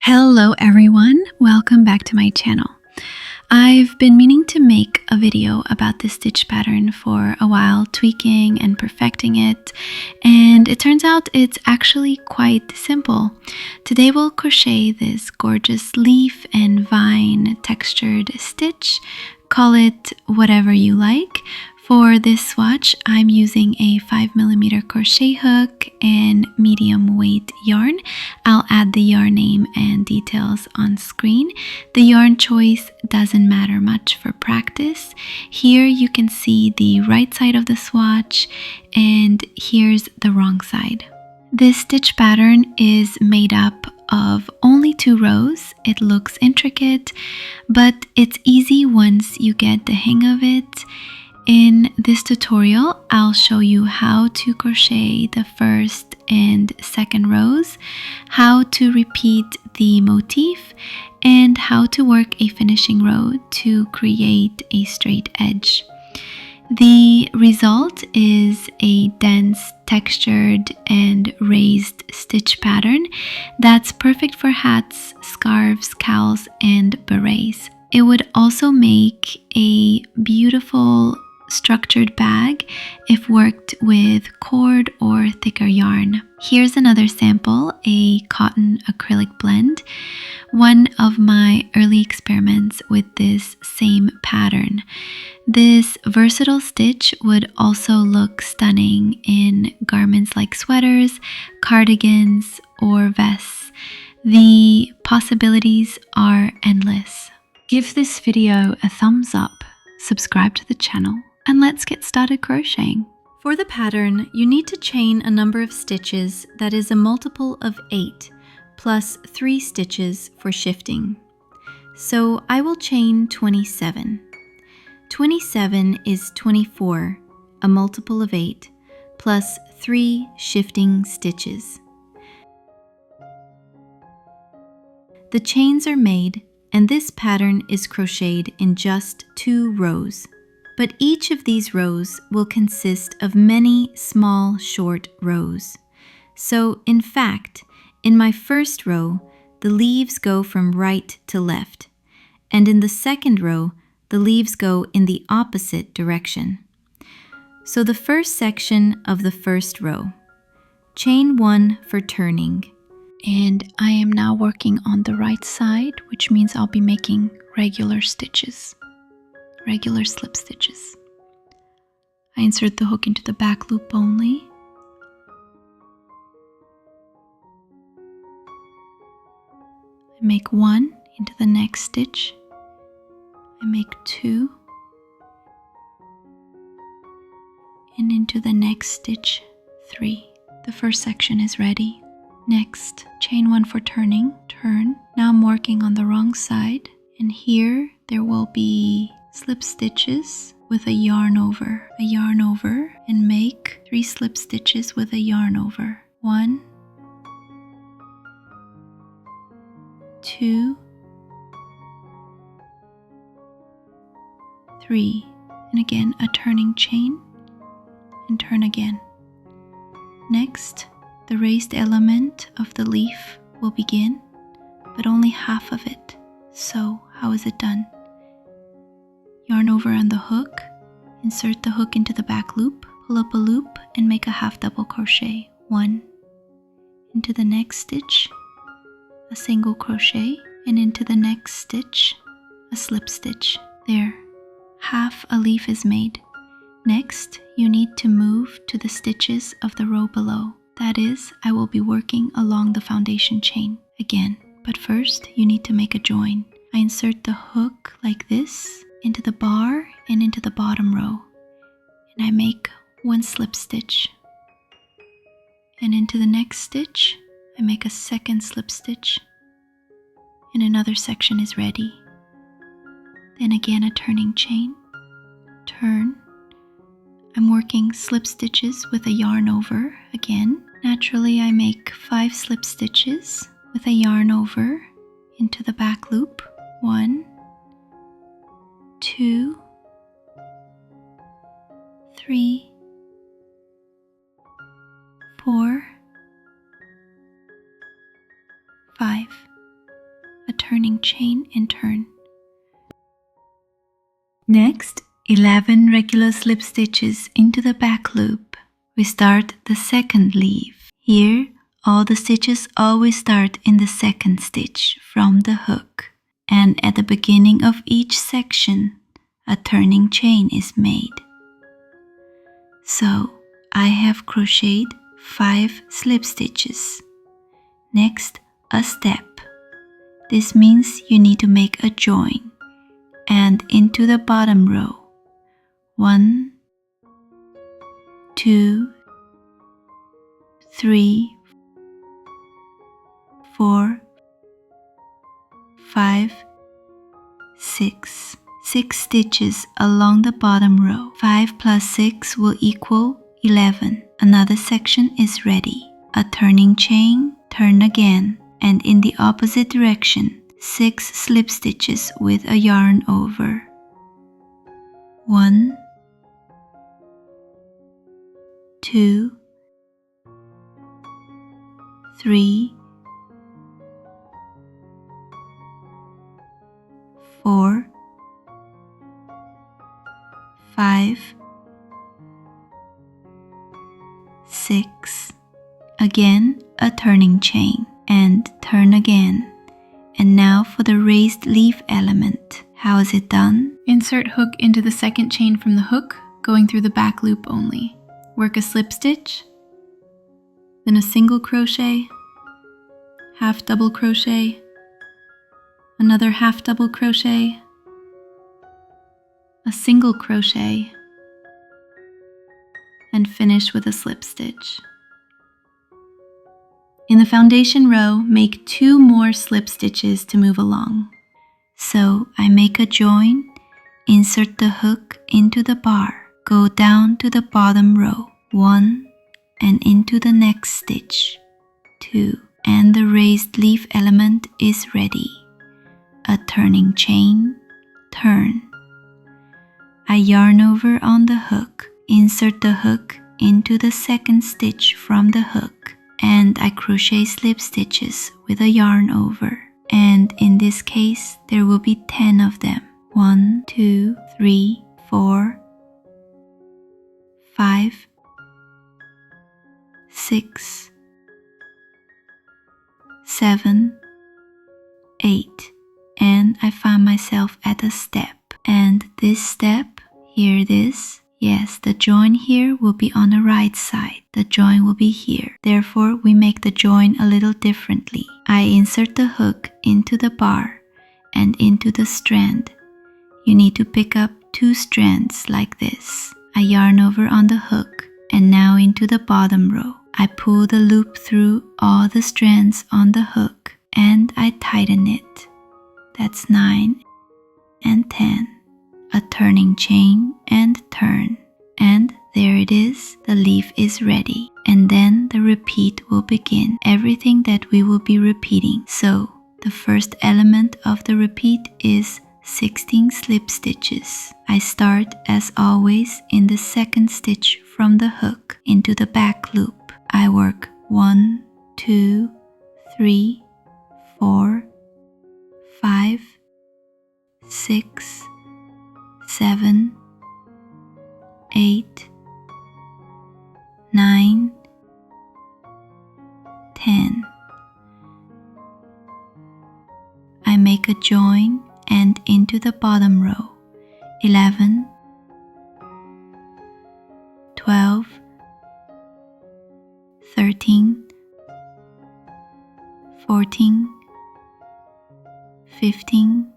Hello everyone, welcome back to my channel. I've been meaning to make a video about this stitch pattern for a while, tweaking and perfecting it, and it turns out it's actually quite simple. Today we'll crochet this gorgeous leaf and vine textured stitch. Call it whatever you like. For this swatch, I'm using a 5mm crochet hook and medium weight yarn. I'll add the yarn name and details on screen. The yarn choice doesn't matter much for practice. Here you can see the right side of the swatch and here's the wrong side. This stitch pattern is made up of only 2 rows. It looks intricate, but it's easy once you get the hang of it. In this tutorial, I'll show you how to crochet the first and second rows, how to repeat the motif, and how to work a finishing row to create a straight edge. The result is a dense, textured, and raised stitch pattern that's perfect for hats, scarves, cowls, and berets. It would also make a beautiful structured bag if worked with cord or thicker yarn. Here's another sample, a cotton acrylic blend, one of my early experiments with this same pattern. This versatile stitch would also look stunning in garments like sweaters, cardigans, or vests. The possibilities are endless. Give this video a thumbs up, subscribe to the channel, and let's get started crocheting. For the pattern, you need to chain a number of stitches that is a multiple of 8, plus 3 stitches for shifting. So I will chain 27. 27 is 24, a multiple of 8, plus 3 shifting stitches. The chains are made, and this pattern is crocheted in just 2 rows. But each of these rows will consist of many small, short rows. So, in fact, in my first row, the leaves go from right to left, and in the second row, the leaves go in the opposite direction. So the first section of the first row, chain 1 for turning, and I am now working on the right side, which means I'll be making regular stitches. Regular slip stitches. I insert the hook into the back loop only. I make 1 into the next stitch. I make 2 and into the next stitch 3. The first section is ready. Next, chain 1 for turning, turn. Now I'm working on the wrong side, and here there will be slip stitches with a yarn over, and make 3 slip stitches with a yarn over. 1, 2, 3, and again a turning chain, and turn again. Next, the raised element of the leaf will begin, but only half of it. So, how is it done? Yarn over on the hook, insert the hook into the back loop, pull up a loop, and make a half double crochet. 1, into the next stitch, a single crochet, and into the next stitch, a slip stitch. There, half a leaf is made. Next, you need to move to the stitches of the row below. That is, I will be working along the foundation chain again. But first, you need to make a join. I insert the hook like this into the bar and into the bottom row, and I make 1 slip stitch, and into the next stitch I make a second slip stitch, and another section is ready. Then again a turning chain, turn. I'm working slip stitches with a yarn over again. Naturally I make 5 slip stitches with a yarn over into the back loop. 1, 2, 3, 4, 5. turning chain and turn. Next, 11 regular slip stitches into the back loop. We start the second leaf. Here, all the stitches always start in the second stitch from the hook, and at the beginning of each section, a turning chain is made. So, I have crocheted 5 slip stitches. Next, a step. This means you need to make a join, and into the bottom row. 1, 2, 3, 4, 5, 6. 6 stitches along the bottom row. 5 plus 6 will equal 11. Another section is ready. A turning chain, turn again, and in the opposite direction, 6 slip stitches with a yarn over. 1, 2, 3, 4, 5, 6. Again, a turning chain, and turn again. And now for the raised leaf element. How is it done? Insert hook into the second chain from the hook, going through the back loop only. Work a slip stitch, then a single crochet, half double crochet, another half double crochet, a single crochet, and finish with a slip stitch. In the foundation row, make 2 more slip stitches to move along. So I make a join, insert the hook into the bar, go down to the bottom row, 1, and into the next stitch, 2, and the raised leaf element is ready. A turning chain, turn. I yarn over on the hook, insert the hook into the second stitch from the hook, and I crochet slip stitches with a yarn over. And in this case, there will be 10 of them. 1, 2, 3, 4, 5, 6, 7, 8. And I find myself at a step. And this step, here it is. Yes, the join here will be on the right side. The join will be here. Therefore, we make the join a little differently. I insert the hook into the bar and into the strand. You need to pick up 2 strands like this. I yarn over on the hook and now into the bottom row. I pull the loop through all the strands on the hook and I tighten it. That's 9 and 10. A turning chain and turn. And there it is, the leaf is ready. And then the repeat will begin, everything that we will be repeating. So the first element of the repeat is 16 slip stitches. I start as always in the second stitch from the hook into the back loop. I work 1, 2, 3, 4, 5, 6, 7, 8, 9, 10. I make a join and into the bottom row. 11, 12, 13, 14, 15,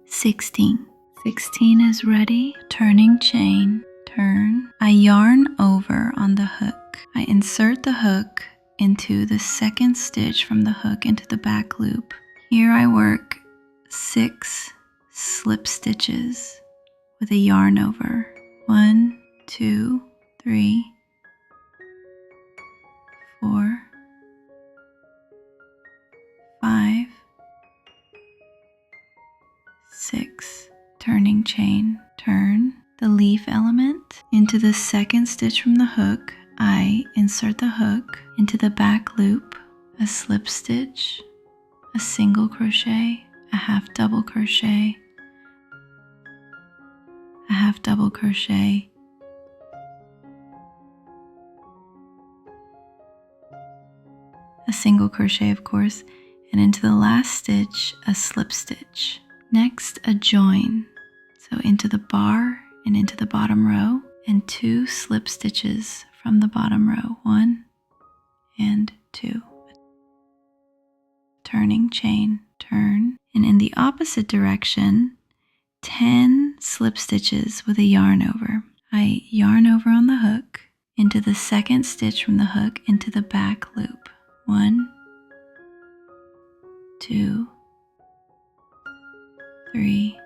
16. 16 is ready. Turning chain, turn. I yarn over on the hook. I insert the hook into the second stitch from the hook into the back loop. Here I work 6 slip stitches with a yarn over. 1, 2, 3, 4, 5, 6. Turning chain, turn the leaf element into the second stitch from the hook. I insert the hook into the back loop, a slip stitch, a single crochet, a half double crochet, a half double crochet, a single crochet of course, and into the last stitch a slip stitch. Next a join, so into the bar and into the bottom row, and 2 slip stitches from the bottom row, 1 and 2. Turning chain, turn, and in the opposite direction 10 slip stitches with a yarn over. I yarn over on the hook, into the second stitch from the hook, into the back loop. 1, 2, 3,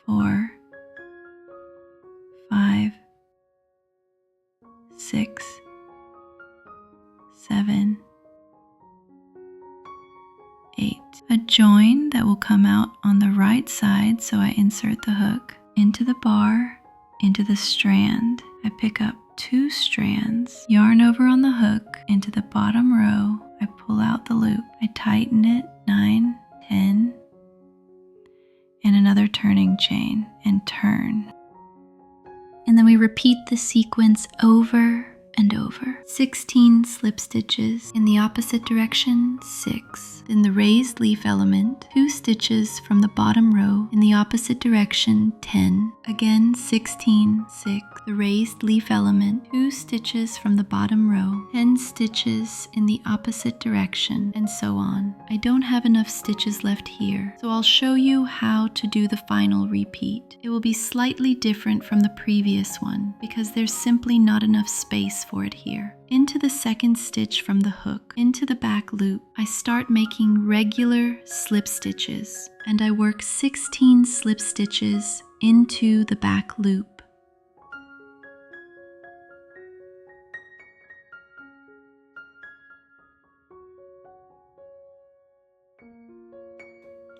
4, 5, 6, 7, 8. A join that will come out on the right side, so I insert the hook into the bar, into the strand. I pick up 2 strands, yarn over on the hook, into the bottom row. I pull out the loop, I tighten it, 9, 10, and another turning chain, and turn. And then we repeat the sequence over and over. 16 slip stitches in the opposite direction, 6. Then the raised leaf element, 2 stitches from the bottom row in the opposite direction, 10. Again 16, 6. The raised leaf element, 2 stitches from the bottom row, 10 stitches in the opposite direction, and so on. I don't have enough stitches left here, so I'll show you how to do the final repeat. It will be slightly different from the previous one because there's simply not enough space for it here. Into the second stitch from the hook, into the back loop, I start making regular slip stitches, and I work 16 slip stitches into the back loop.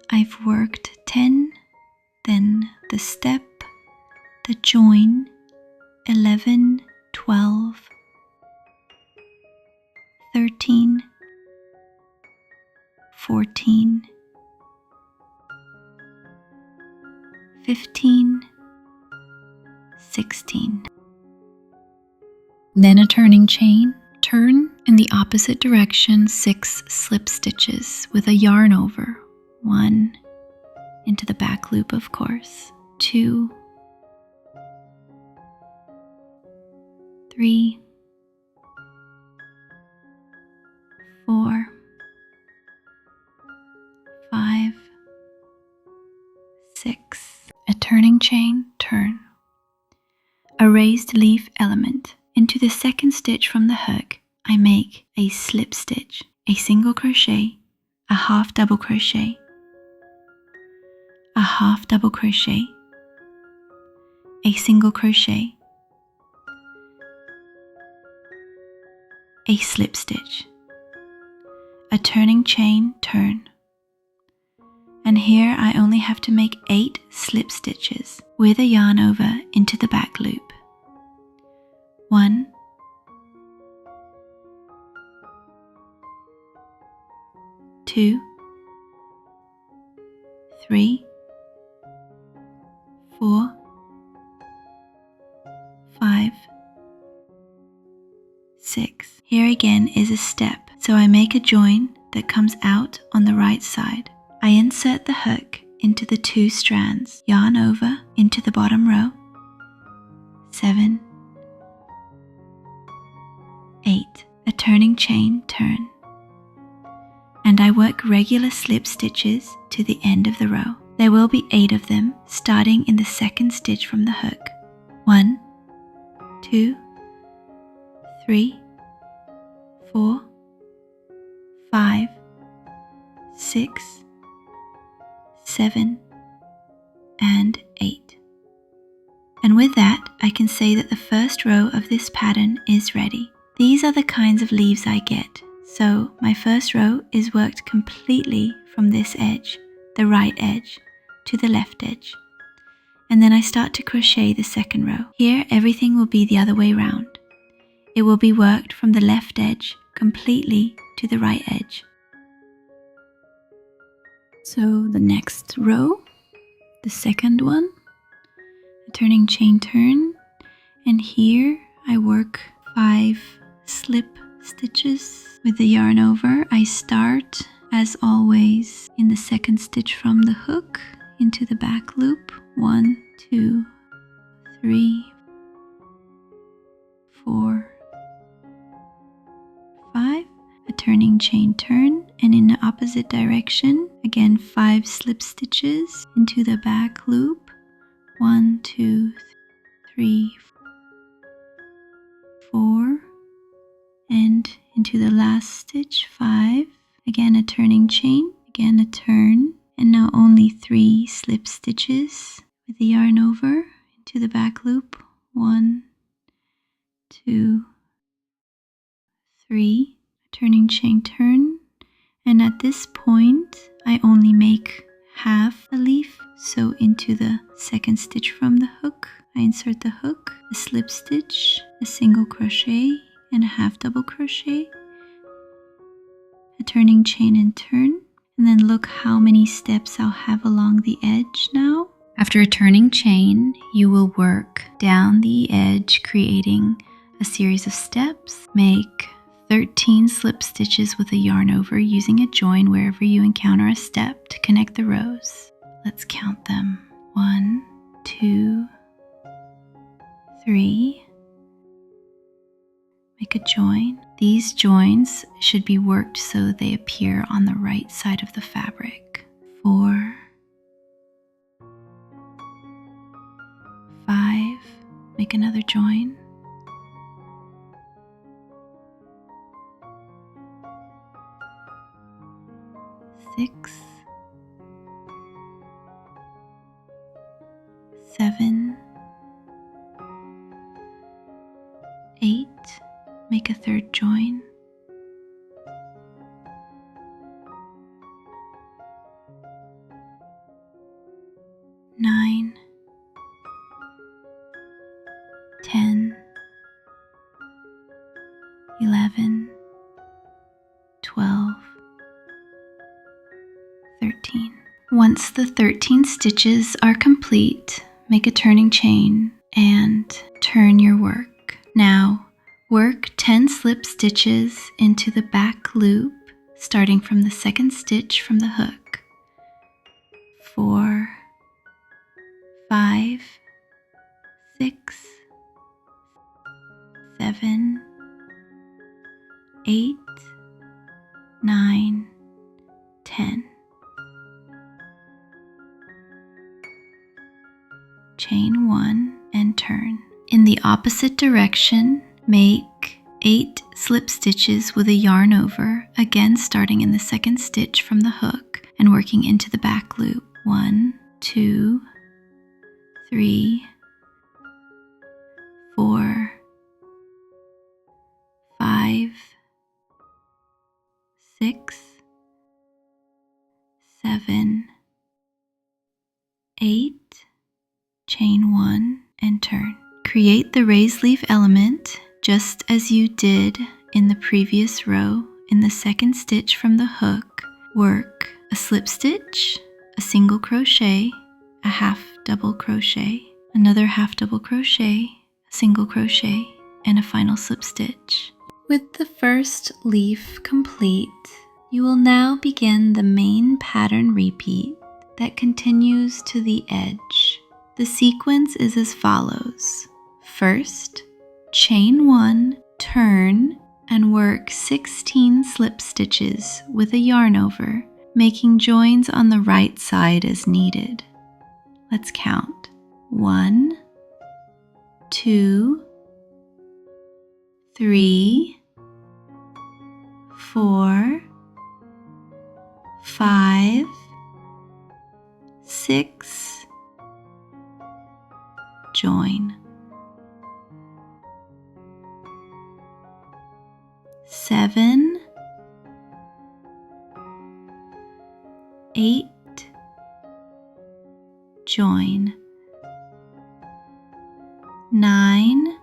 I've worked 10, then the step, the join, 11, 12, 13, 14, 15, 16. Then a turning chain, turn in the opposite direction 6 slip stitches with a yarn over. 1, into the back loop of course, 2, 3, 4, 5, 6. A turning chain, turn. A raised leaf element. Into the second stitch from the hook, I make a slip stitch, a single crochet, a half double crochet, a half double crochet, a single crochet, a slip stitch, a turning chain, turn. And here I only have to make 8 slip stitches with a yarn over into the back loop. 1, 2, 3, 4, 5, 6. Here again is a step, so I make a join that comes out on the right side. I insert the hook into the 2 strands, yarn over into the bottom row, 7, 8, a turning chain, turn, and I work regular slip stitches to the end of the row. There will be 8 of them, starting in the second stitch from the hook. 1, 2, 3, 4, 5, 6, 7, and 8. And with that, I can say that the first row of this pattern is ready. These are the kinds of leaves I get. So my first row is worked completely from this edge, the right edge, to the left edge. And then I start to crochet the second row. Here everything will be the other way round. It will be worked from the left edge completely to the right edge. So the next row, the second one, a turning chain turn, and here I work 5 slip stitches with the yarn over. I start as always in the second stitch from the hook into the back loop. 1, 2, 3, 4, 5, a turning chain turn, and in the opposite direction again 5 slip stitches into the back loop. 1, 2, 3, 4, and into the last stitch 5, again a turning chain, again a turn, and now only 3 slip stitches with the yarn over into the back loop. 1, 2, 3, turning chain turn, and at this point I only make half a leaf, so into the second stitch from the hook I insert the hook, a slip stitch, a single crochet, and a half double crochet, a turning chain and turn, and then look how many steps I'll have along the edge now. After a turning chain, you will work down the edge, creating a series of steps. Make 13 slip stitches with a yarn over, using a join wherever you encounter a step to connect the rows. Let's count them. 1, 2, 3. Make a join. These joins should be worked so they appear on the right side of the fabric. 4, 5, make another join. 6, 7, 8, make a third join. 9, 10, 11, 12, 13. Once the 13 stitches are complete, make a turning chain and turn your work. Now, work 10 slip stitches into the back loop, starting from the second stitch from the hook. 4, 5, 6, 7, 8, 9, 10. Chain 1 and turn. In the opposite direction, make 8 slip stitches with a yarn over, again starting in the second stitch from the hook and working into the back loop. 1, 2, 3, 4, 5, 6, 7, 8, chain 1 and turn. Create the raised leaf element just as you did in the previous row. In the second stitch from the hook, work a slip stitch, a single crochet, a half double crochet, another half double crochet, a single crochet, and a final slip stitch. With the first leaf complete, you will now begin the main pattern repeat that continues to the edge. The sequence is as follows. First, chain 1, turn, and work 16 slip stitches with a yarn over, making joins on the right side as needed. Let's count. 1, 2, 3, 4, 5, 6, join. 7, 8, join. 9,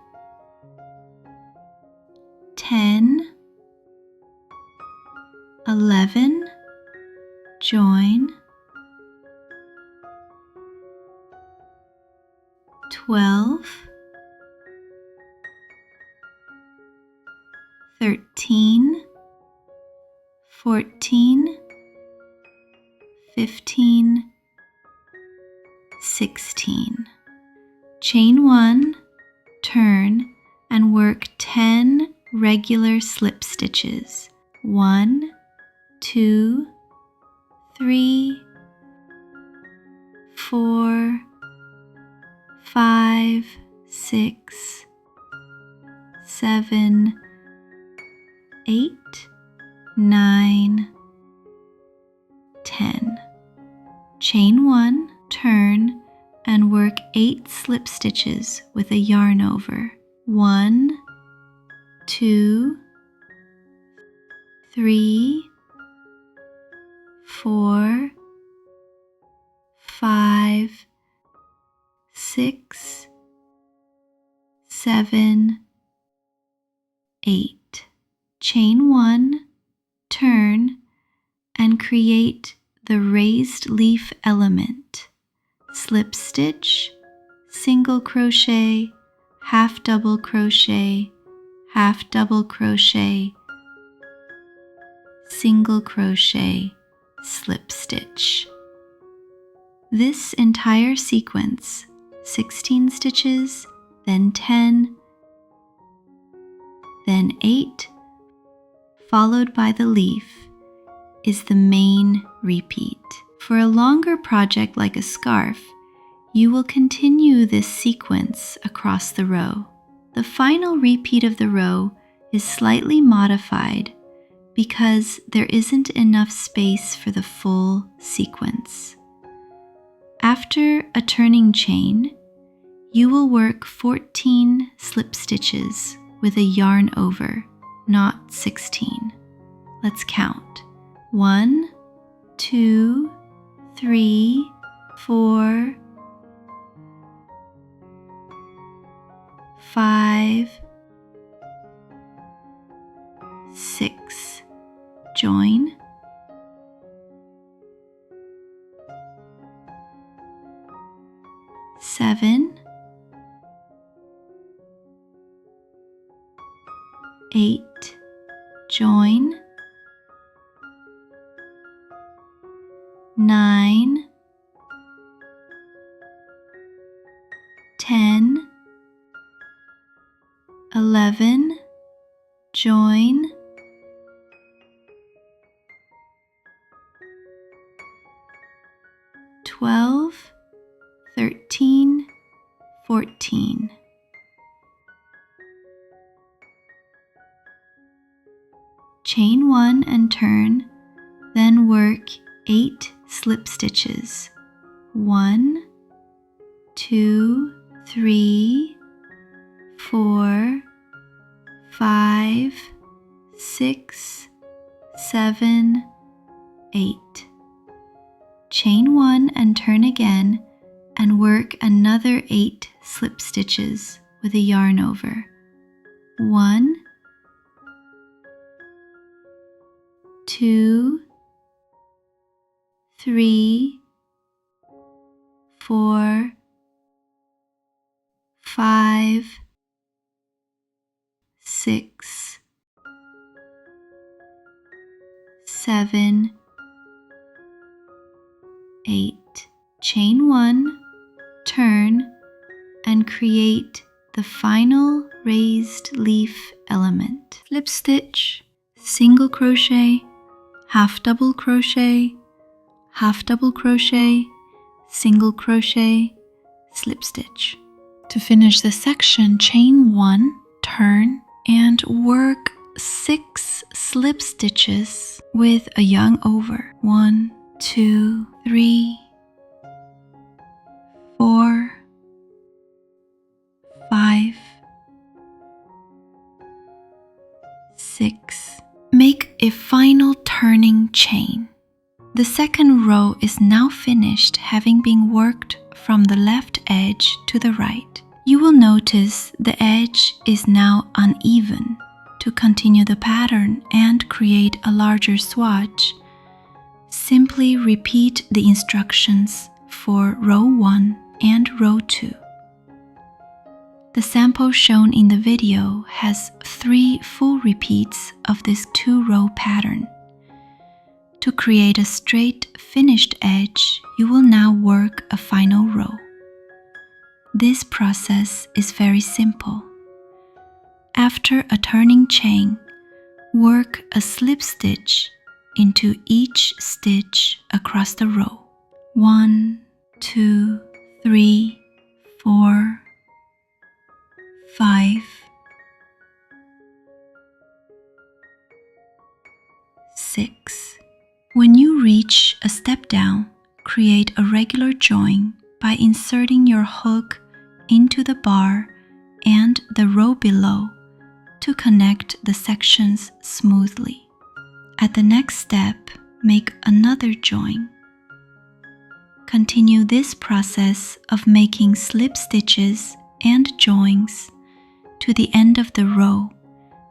10, 11, join. 12, 13, 14, 15, 16. Chain 1, turn, and work 10 regular slip stitches. 1, 2, 3, 4, 5, 6, 7, 8, 9, 10. Chain 1, turn, and work 8 slip stitches with a yarn over. 1, 2, 3, 4, 5, 6, 7, 8. Chain 1, turn, and create the raised leaf element. Slip stitch, single crochet, half double crochet, half double crochet, single crochet, slip stitch. This entire sequence, 16 stitches, then 10, then 8, followed by the leaf, is the main repeat. For a longer project like a scarf, you will continue this sequence across the row. The final repeat of the row is slightly modified because there isn't enough space for the full sequence. After a turning chain, you will work 14 slip stitches with a yarn over, not 16. Let's count. 1, 2, 3, 4, 5, 6. Join. 7, 8. Join. 9, 10, 11, join, 12, 13, 14. Chain 1 and turn, then work 8 slip stitches. 1, 2, 3, 4, 5, 6, 7, 8. Chain 1 and turn again and work another 8 slip stitches with a yarn over. 1, 2, 3, 4, 5, 6, 7, 8. Chain 1, turn, and create the final raised leaf element. Slip stitch, single crochet, half double crochet, half double crochet, single crochet, slip stitch. To finish the section, chain 1, turn, and work 6 slip stitches with a yarn over. 1, 2, 3, 4, 5, 6. Make a final turning chain. The second row is now finished, having been worked from the left edge to the right. You will notice the edge is now uneven. To continue the pattern and create a larger swatch, simply repeat the instructions for row 1 and row 2. The sample shown in the video has 3 full repeats of this 2-row pattern. To create a straight finished edge, you will now work a final row. This process is very simple. After a turning chain, work a slip stitch into each stitch across the row. 1, 2, 3, 4, 5, 6. When you reach a step down, create a regular join by inserting your hook into the bar and the row below to connect the sections smoothly. At the next step, make another join. Continue this process of making slip stitches and joins to the end of the row,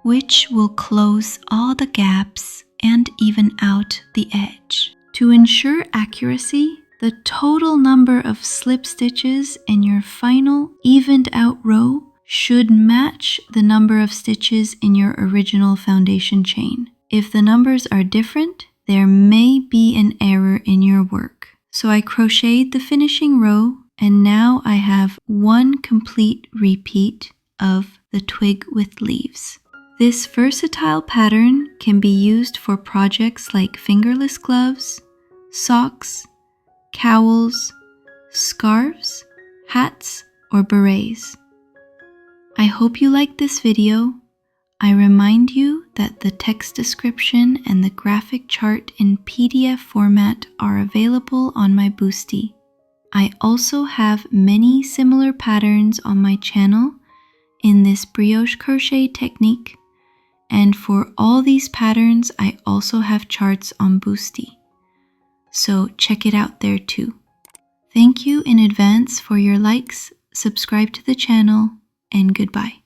which will close all the gaps and even out the edge. To ensure accuracy, the total number of slip stitches in your final evened out row should match the number of stitches in your original foundation chain. If the numbers are different, there may be an error in your work. So I crocheted the finishing row, and now I have 1 complete repeat of the twig with leaves. This versatile pattern can be used for projects like fingerless gloves, socks, cowls, scarves, hats, or berets. I hope you liked this video. I remind you that the text description and the graphic chart in PDF format are available on my Boosty. I also have many similar patterns on my channel in this brioche crochet technique, and for all these patterns I also have charts on Boosty. So check it out there too. Thank you in advance for your likes, subscribe to the channel, and goodbye.